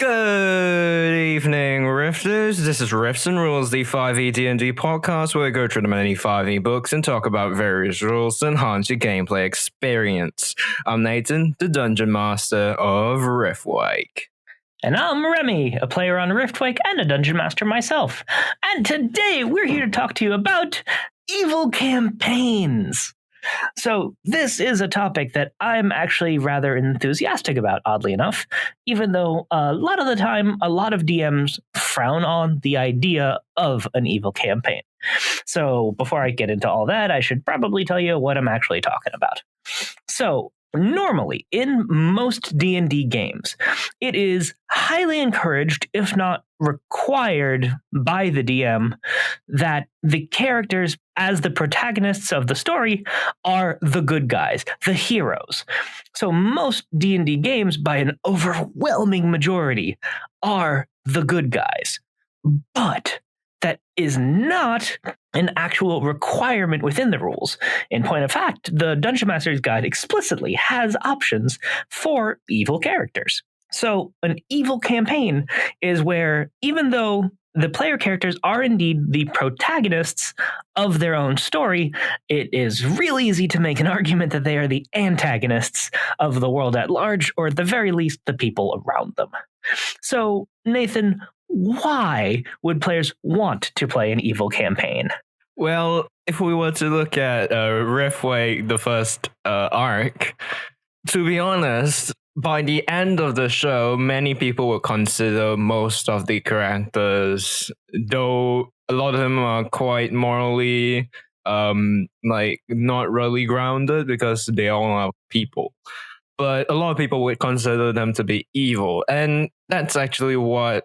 Good evening, Rifters. This is Rifts and Rules, the 5e D&D podcast where we go through the many 5e books and talk about various rules to enhance your gameplay experience. I'm Nathan, the Dungeon Master of Riftwake. And I'm Remy, a player on Riftwake and a Dungeon Master myself. And today we're here to talk to you about evil campaigns. So this is a topic that I'm actually rather enthusiastic about, oddly enough, even though a lot of the time, a lot of DMs frown on the idea of an evil campaign. So before I get into all that, I should probably tell you what I'm actually talking about. So normally, in most D&D games, it is highly encouraged, if not required by the DM, that the characters as the protagonists of the story are the good guys, the heroes. So most D&D games, by an overwhelming majority, are the good guys. But that is not an actual requirement within the rules. In point of fact, the Dungeon Master's Guide explicitly has options for evil characters. So an evil campaign is where, even though the player characters are indeed the protagonists of their own story, it is really easy to make an argument that they are the antagonists of the world at large, or at the very least, the people around them. So, Nathan, why would players want to play an evil campaign? Well, if we were to look at Riftwake, the first arc, to be honest, by the end of the show, many people would consider most of the characters, though a lot of them are quite morally, not really grounded because they all are people. But a lot of people would consider them to be evil, and that's actually where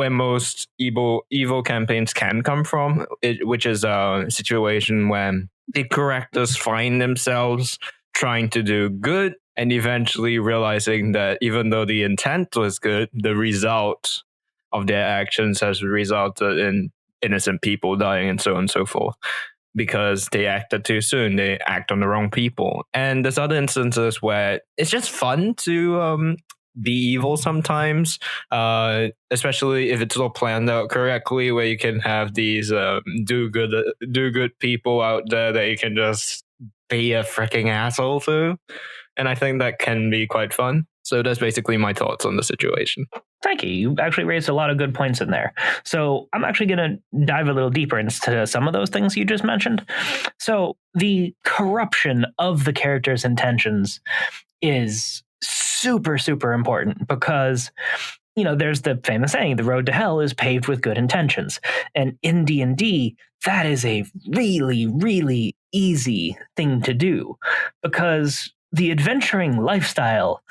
most evil campaigns can come from, which is a situation when the characters find themselves trying to do good and eventually realizing that even though the intent was good, the result of their actions has resulted in innocent people dying and so on and so forth. Because they acted too soon, they act on the wrong people. And there's other instances where it's just fun to be evil sometimes, especially if it's all planned out correctly, where you can have these do good people out there that you can just be a freaking asshole to. And I think that can be quite fun. So that's basically my thoughts on the situation. Thank you. You actually raised a lot of good points in there. So I'm actually going to dive a little deeper into some of those things you just mentioned. So the corruption of the character's intentions is super, super important because, there's the famous saying, the road to hell is paved with good intentions. And in D&D, that is a really, really easy thing to do because the adventuring lifestyle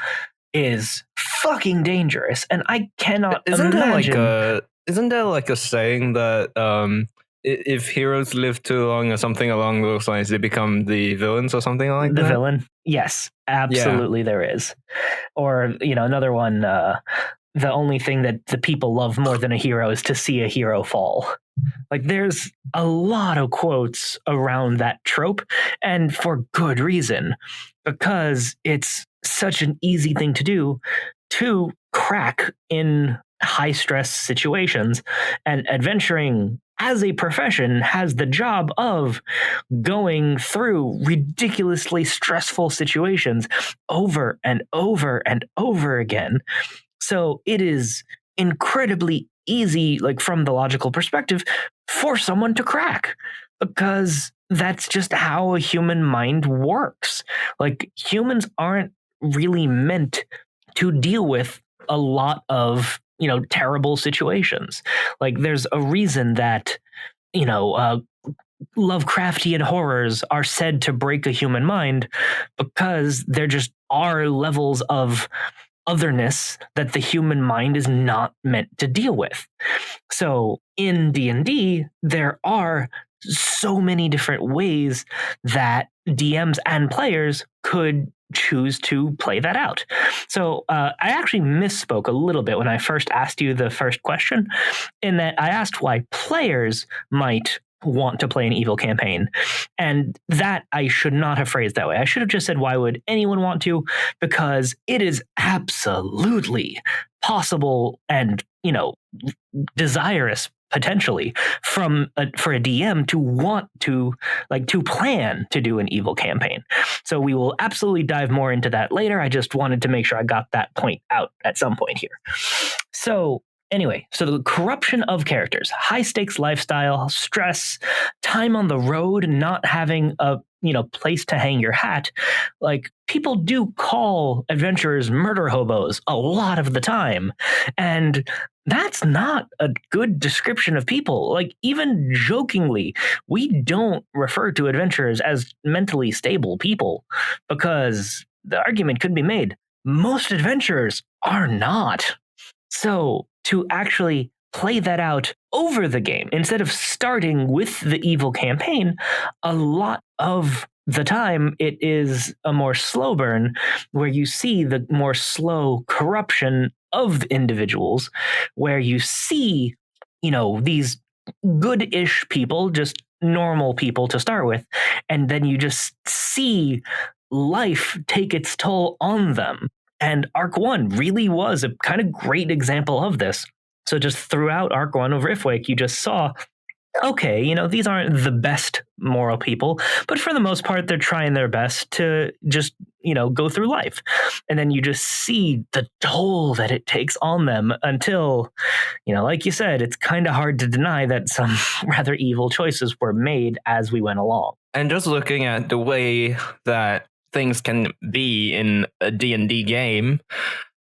is fucking dangerous, and I cannot imagine. Isn't there like a saying that if heroes live too long or something along those lines, they become the villains or something like that? The villain? Yes, absolutely, yeah. There is. Or, another one, the only thing that the people love more than a hero is to see a hero fall. Like, there's a lot of quotes around that trope, and for good reason, because it's such an easy thing to do to crack in high-stress situations, and adventuring as a profession has the job of going through ridiculously stressful situations over and over and over again. So it is incredibly easy, like from the logical perspective, for someone to crack, because that's just how a human mind works. Like, humans aren't really meant to deal with a lot of, terrible situations. Like, there's a reason that, Lovecraftian horrors are said to break a human mind, because there just are levels of otherness that the human mind is not meant to deal with. So in D&D, there are so many different ways that DMs and players could choose to play that out. So I actually misspoke a little bit when I first asked you the first question, in that I asked why players might want to play an evil campaign. And that I should not have phrased that way. I should have just said, why would anyone want to? Because it is absolutely possible and, desirous potentially for a DM to want to plan to do an evil campaign. So we will absolutely dive more into that later. I just wanted to make sure I got that point out at some point here. So anyway, so the corruption of characters, high stakes lifestyle, stress, time on the road, not having a place to hang your hat. Like, people do call adventurers murder hobos a lot of the time. And that's not a good description of people. Like, even jokingly, we don't refer to adventurers as mentally stable people, because the argument could be made, most adventurers are not. So to actually play that out over the game, instead of starting with the evil campaign, a lot of the time it is a more slow burn where you see the more slow corruption of individuals, where you see, these good-ish people, just normal people to start with, and then you just see life take its toll on them. And Arc 1 really was a kind of great example of this. So just throughout Arc 1 of Riftwake, you just saw, okay, these aren't the best moral people, but for the most part, they're trying their best to just, go through life. And then you just see the toll that it takes on them until, like you said, it's kind of hard to deny that some rather evil choices were made as we went along. And just looking at the way that things can be in a D&D game,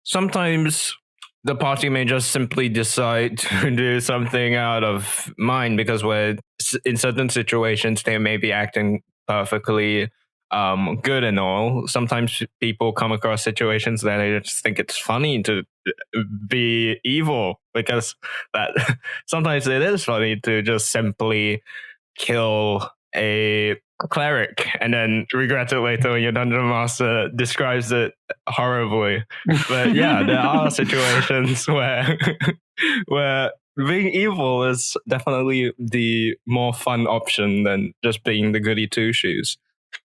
sometimes the party may just simply decide to do something out of mind, because in certain situations they may be acting perfectly good and all. Sometimes people come across situations that they just think it's funny to be evil, because that sometimes it is funny to just simply kill a cleric and then regret it later when your dungeon master describes it horribly. But yeah, there are situations where being evil is definitely the more fun option than just being the goody two shoes.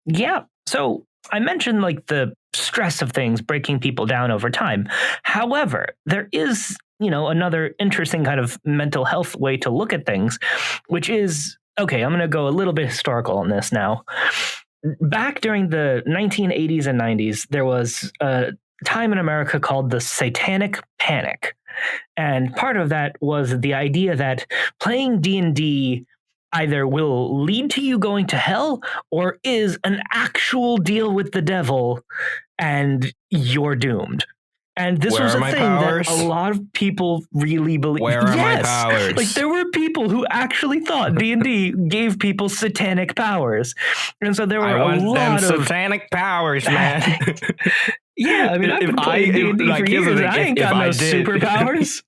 Yeah. So I mentioned the stress of things breaking people down over time. However, there is, another interesting kind of mental health way to look at things, which is, okay, I'm going to go a little bit historical on this now. Back during the 1980s and 90s, there was a time in America called the Satanic Panic. And part of that was the idea that playing D&D either will lead to you going to hell or is an actual deal with the devil and you're doomed. And this was a thing that a lot of people really believed. Where are my powers? There were people who actually thought D&D gave people satanic powers. And so there were a lot of satanic powers, man. Yeah, I mean, I've been playing D&D for years and I ain't got no superpowers.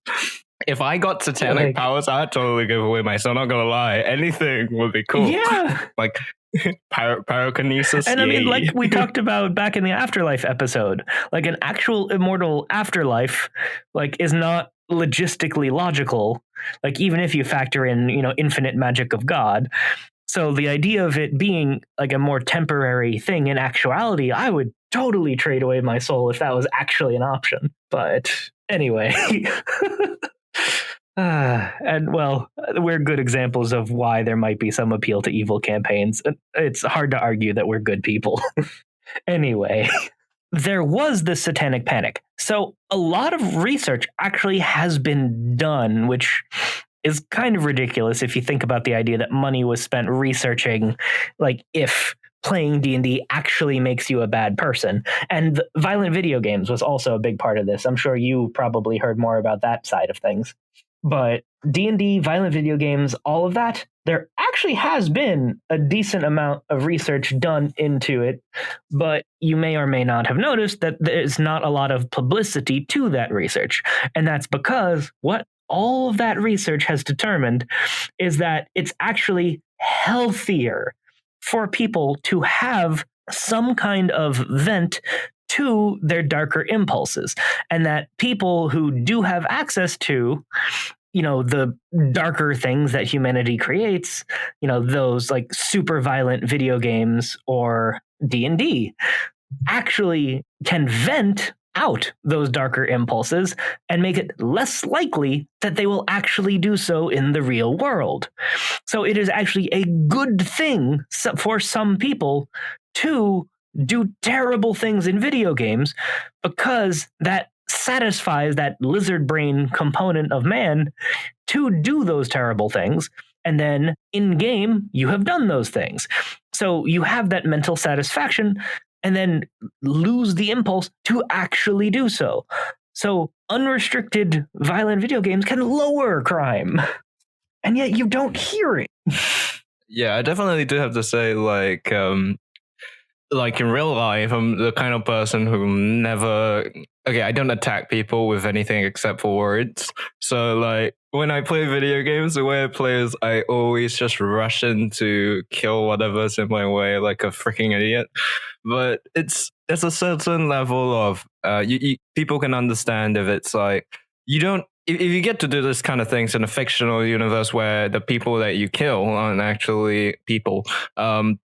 If I got satanic powers, I'd totally give away my son. I'm not gonna lie. Anything would be cool. Yeah. Pyrokinesis. And I mean, like we talked about back in the Afterlife episode, an actual immortal afterlife, is not logistically logical. Even if you factor in, infinite magic of God. So the idea of it being a more temporary thing in actuality, I would totally trade away my soul if that was actually an option. But anyway. And well, we're good examples of why there might be some appeal to evil campaigns. It's hard to argue that we're good people. Anyway, there was the Satanic Panic. So a lot of research actually has been done, which is kind of ridiculous if you think about the idea that money was spent researching, if playing D&D actually makes you a bad person. And violent video games was also a big part of this. I'm sure you probably heard more about that side of things. But D&D, violent video games, all of that, there actually has been a decent amount of research done into it, but you may or may not have noticed that there's not a lot of publicity to that research. And that's because what all of that research has determined is that it's actually healthier for people to have some kind of vent to their darker impulses, and that people who do have access to the darker things that humanity creates, those like super violent video games or D&D, actually can vent out those darker impulses and make it less likely that they will actually do so in the real world. So it is actually a good thing for some people to do terrible things in video games, because that satisfies that lizard brain component of man to do those terrible things. And then in game, you have done those things. So you have that mental satisfaction and then lose the impulse to actually do so. So unrestricted violent video games can lower crime, and yet you don't hear it. Yeah, I definitely do have to say, like in real life, I'm the kind of person who never... Okay, I don't attack people with anything except for words. So, like, when I play video games, the way I play is I always just rush in to kill whatever's in my way like a freaking idiot. But there's a certain level of... people can understand if it's like... You don't... If you get to do this kind of things in a fictional universe where the people that you kill aren't actually people,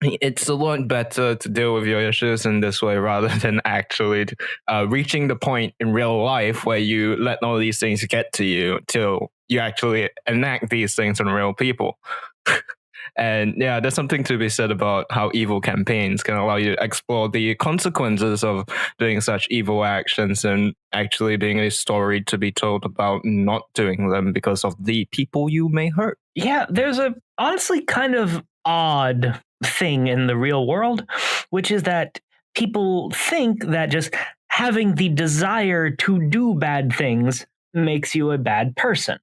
it's a lot better to deal with your issues in this way rather than actually reaching the point in real life where you let all these things get to you till you actually enact these things on real people. And yeah, there's something to be said about how evil campaigns can allow you to explore the consequences of doing such evil actions and actually being a story to be told about not doing them because of the people you may hurt. Yeah, there's a honestly kind of odd thing in the real world, which is that people think that just having the desire to do bad things makes you a bad person.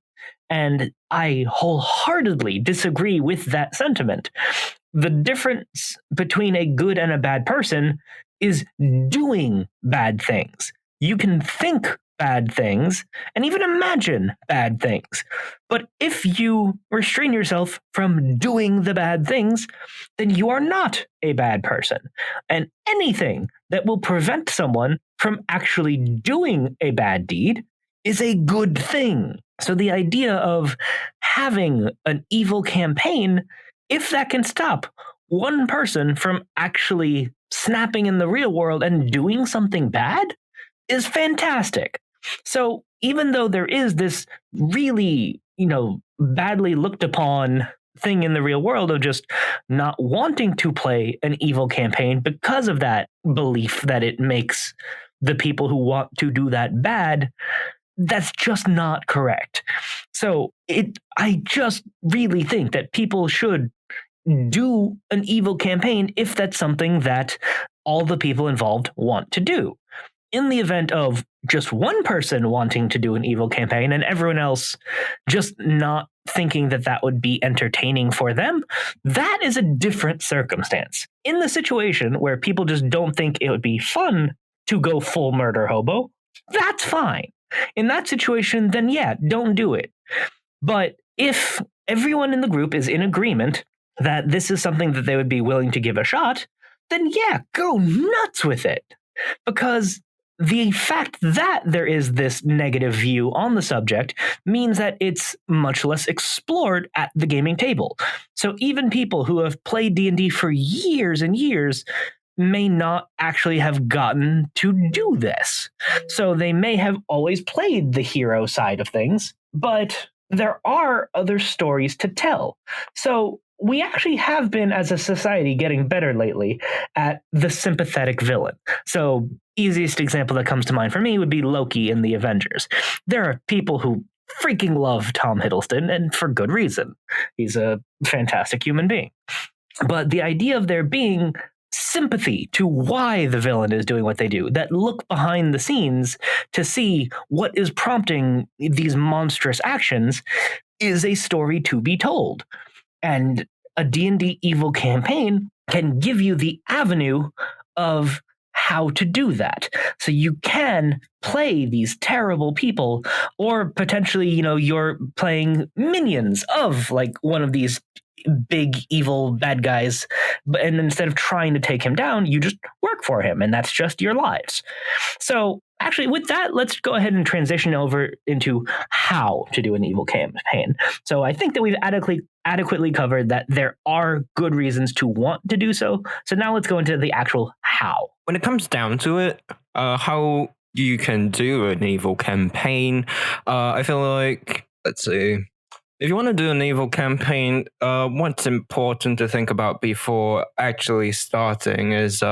And I wholeheartedly disagree with that sentiment. The difference between a good and a bad person is doing bad things. You can think bad things and even imagine bad things. But if you restrain yourself from doing the bad things, then you are not a bad person. And anything that will prevent someone from actually doing a bad deed is a good thing. So the idea of having an evil campaign, if that can stop one person from actually snapping in the real world and doing something bad, is fantastic. So even though there is this really, badly looked upon thing in the real world of just not wanting to play an evil campaign because of that belief that it makes the people who want to do that bad, that's just not correct. So I just really think that people should do an evil campaign if that's something that all the people involved want to do. In the event of just one person wanting to do an evil campaign and everyone else just not thinking that that would be entertaining for them, that is a different circumstance. In the situation where people just don't think it would be fun to go full murder hobo, that's fine. In that situation, then yeah, don't do it. But if everyone in the group is in agreement that this is something that they would be willing to give a shot, then yeah, go nuts with it. Because the fact that there is this negative view on the subject means that it's much less explored at the gaming table. So even people who have played D&D for years and years may not actually have gotten to do this. So they may have always played the hero side of things, but there are other stories to tell. So we actually have been, as a society, getting better lately at the sympathetic villain. So easiest example that comes to mind for me would be Loki in the Avengers. There are people who freaking love Tom Hiddleston, and for good reason. He's a fantastic human being. But the idea of there being sympathy to why the villain is doing what they do, that look behind the scenes to see what is prompting these monstrous actions, is a story to be told. And a D&D evil campaign can give you the avenue of how to do that. So you can play these terrible people, or potentially, you're playing minions of like one of these big evil bad guys, and instead of trying to take him down, you just work for him, and that's just your lives. So actually, with that, let's go ahead and transition over into how to do an evil campaign. So I think that we've adequately covered that there are good reasons to want to do so. So now let's go into the actual how. When it comes down to it, how you can do an evil campaign, I feel like, let's see, if you want to do an evil campaign, what's important to think about before actually starting is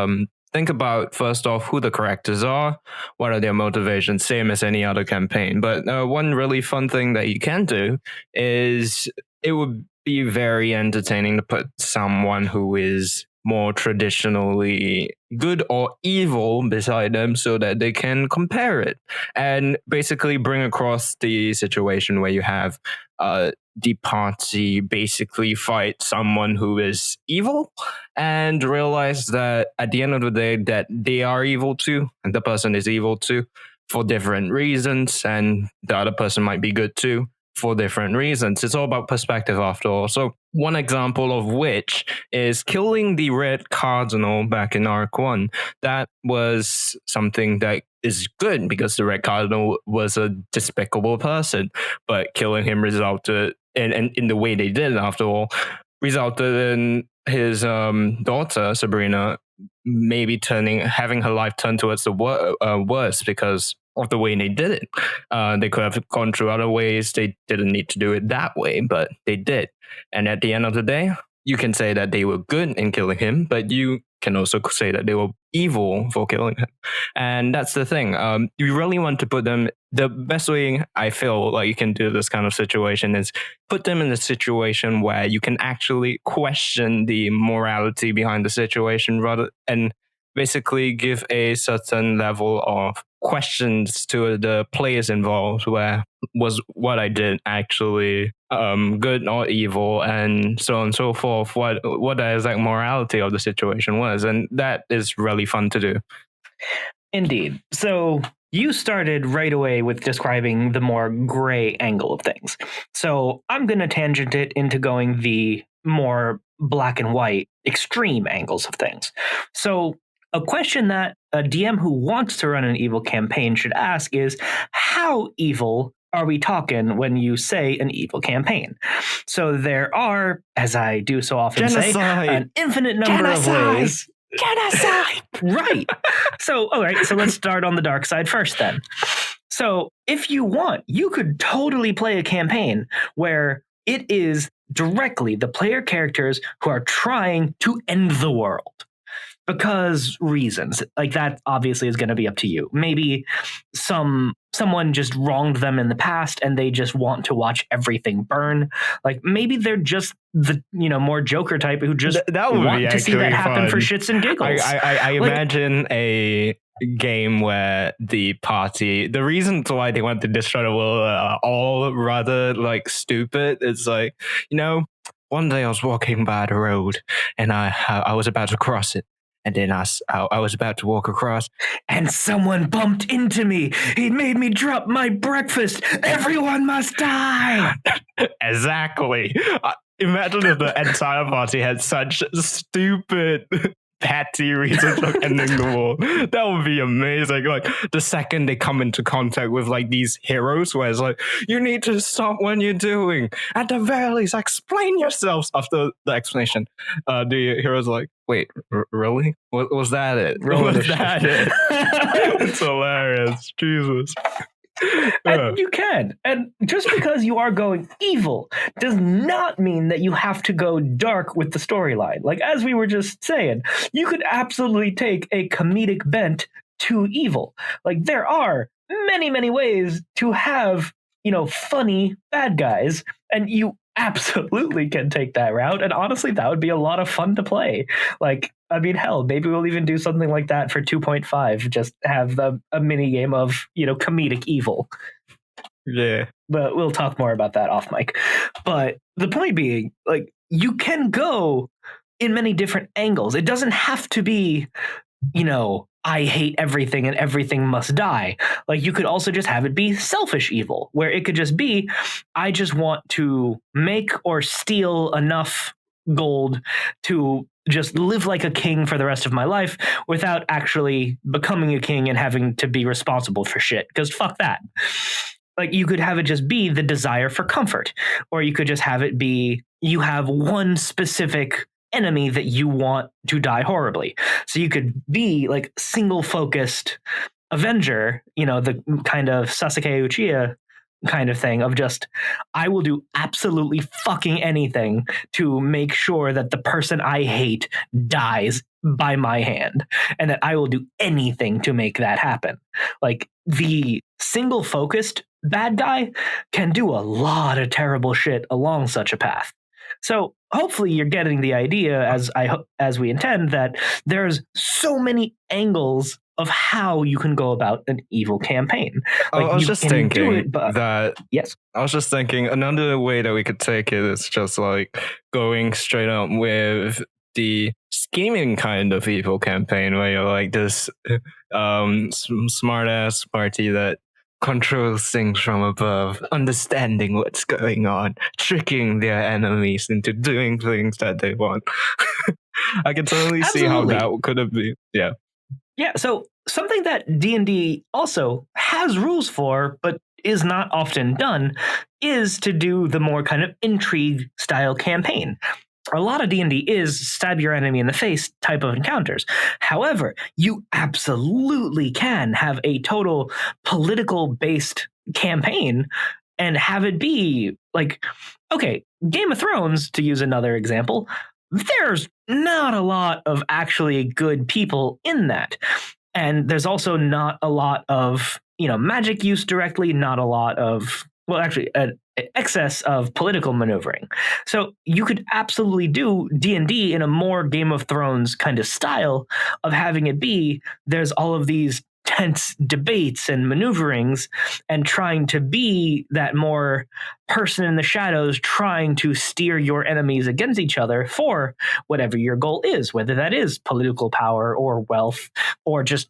think about, first off, who the characters are, what are their motivations, same as any other campaign. But one really fun thing that you can do is it would be very entertaining to put someone who is more traditionally good or evil beside them so that they can compare it and basically bring across the situation where you have the party basically fight someone who is evil and realize that at the end of the day that they are evil too and the person is evil too for different reasons, and the other person might be good too for different reasons. It's all about perspective after all. So one example of which is killing the Red Cardinal back in Arc 1. That was something that is good because the Red Cardinal was a despicable person, but killing him resulted in the way they did after all, resulted in his daughter, Sabrina, maybe having her life turn towards the worst because of the way they did it. They could have gone through other ways. They didn't need to do it that way, but they did. And at the end of the day, you can say that they were good in killing him, but you can also say that they were evil for killing him. And that's the thing. You really want to put them, the best way I feel like you can do this kind of situation is put them in a situation where you can actually question the morality behind the situation and basically give a certain level of questions to the players involved, where was what I did actually good or evil, and so on and so forth, what the exact morality of the situation was. And that is really fun to do. Indeed. So you started right away with describing the more gray angle of things. So I'm going to tangent it into going the more black and white extreme angles of things. So a question that a DM who wants to run an evil campaign should ask is, how evil are we talking when you say an evil campaign? So there are, as I do so often say, an infinite number of ways. Genocide! Right. So, all right, so let's start on the dark side first then. So if you want, you could totally play a campaign where it is directly the player characters who are trying to end the world. Because reasons, like that obviously is going to be up to you. Maybe someone just wronged them in the past and they just want to watch everything burn. Like maybe they're just the more Joker type who just want to see that happen for shits and giggles. I imagine a game where the reasons why they want to destroy the world are all rather like stupid. It's like, one day I was walking by the road and I was about to cross it. And then I was about to walk across, and someone bumped into me. He made me drop my breakfast. Everyone must die. Exactly. Imagine if the entire party had such stupid, petty reasons for ending the war. That would be amazing. Like the second they come into contact with like these heroes, where it's like, you need to stop what you're doing. At the very least, explain yourselves. After the explanation, the heroes are like, wait, really? Was that it? Was that it? It's hilarious. Jesus. And you can. And just because you are going evil does not mean that you have to go dark with the storyline. Like, as we were just saying, you could absolutely take a comedic bent to evil. Like, there are many, many ways to have, funny bad guys, and you absolutely can take that route. And honestly, that would be a lot of fun to play. Like, I mean, hell, maybe we'll even do something like that for 2.5. Just have a mini game of, comedic evil. Yeah. But we'll talk more about that off mic. But the point being, like, you can go in many different angles. It doesn't have to be, I hate everything and everything must die. Like, you could also just have it be selfish evil, where it could just be, I just want to make or steal enough gold to just live like a king for the rest of my life without actually becoming a king and having to be responsible for shit. Because fuck that. Like, you could have it just be the desire for comfort, or you could just have it be you have one specific enemy that you want to die horribly. So you could be like single focused Avenger, the kind of Sasuke Uchiha kind of thing of just, I will do absolutely fucking anything to make sure that the person I hate dies by my hand, and that I will do anything to make that happen. Like, the single focused bad guy can do a lot of terrible shit along such a path. So hopefully you're getting the idea, as we intend, that there's so many angles of how you can go about an evil campaign. Like, I was just thinking yes. I was just thinking another way that we could take it is just like going straight up with the scheming kind of evil campaign, where you're like this smart ass party that controls things from above, understanding what's going on, tricking their enemies into doing things that they want. I can totally see how that could have been. Yeah. Yeah, so something that D&D also has rules for, but is not often done, is to do the more kind of intrigue style campaign. A lot of D&D is stab your enemy in the face type of encounters. However, you absolutely can have a total political based campaign and have it be like, okay, Game of Thrones, to use another example, there's not a lot of actually good people in that. And there's also not a lot of, magic use directly, not a lot of, excess of political maneuvering. So you could absolutely do D&D in a more Game of Thrones kind of style of having it be, there's all of these tense debates and maneuverings and trying to be that more person in the shadows trying to steer your enemies against each other for whatever your goal is, whether that is political power or wealth or just,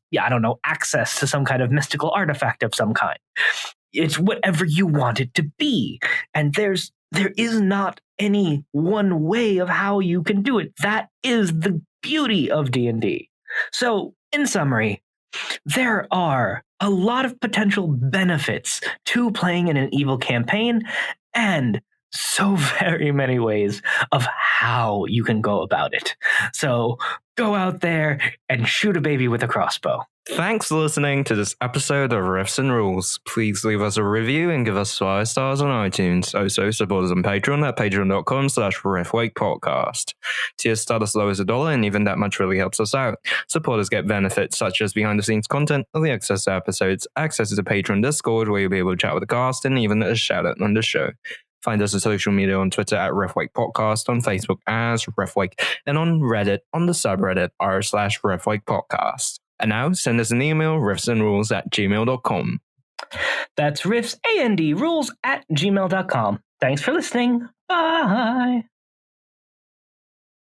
access to some kind of mystical artifact of some kind. It's whatever you want it to be. And there is not any one way of how you can do it. That is the beauty of D&D. So, in summary, there are a lot of potential benefits to playing in an evil campaign, and so very many ways of how you can go about it. So go out there and shoot a baby with a crossbow. Thanks for listening to this episode of Riffs and Rules. Please leave us a review and give us 5 stars on iTunes. Also, support us on Patreon at patreon.com/riftwakepodcast. Tiers start as low as $1, and even that much really helps us out. Supporters get benefits such as behind-the-scenes content, early access to episodes, access to the Patreon Discord where you'll be able to chat with the cast, and even a shout-out on the show. Find us on social media on Twitter at riftwakepodcast, on Facebook as riftwake, and on Reddit on the subreddit r/riftwakepodcast. And now, send us an email, riffsandrules@gmail.com. That's riffsandrules@gmail.com. Thanks for listening. Bye.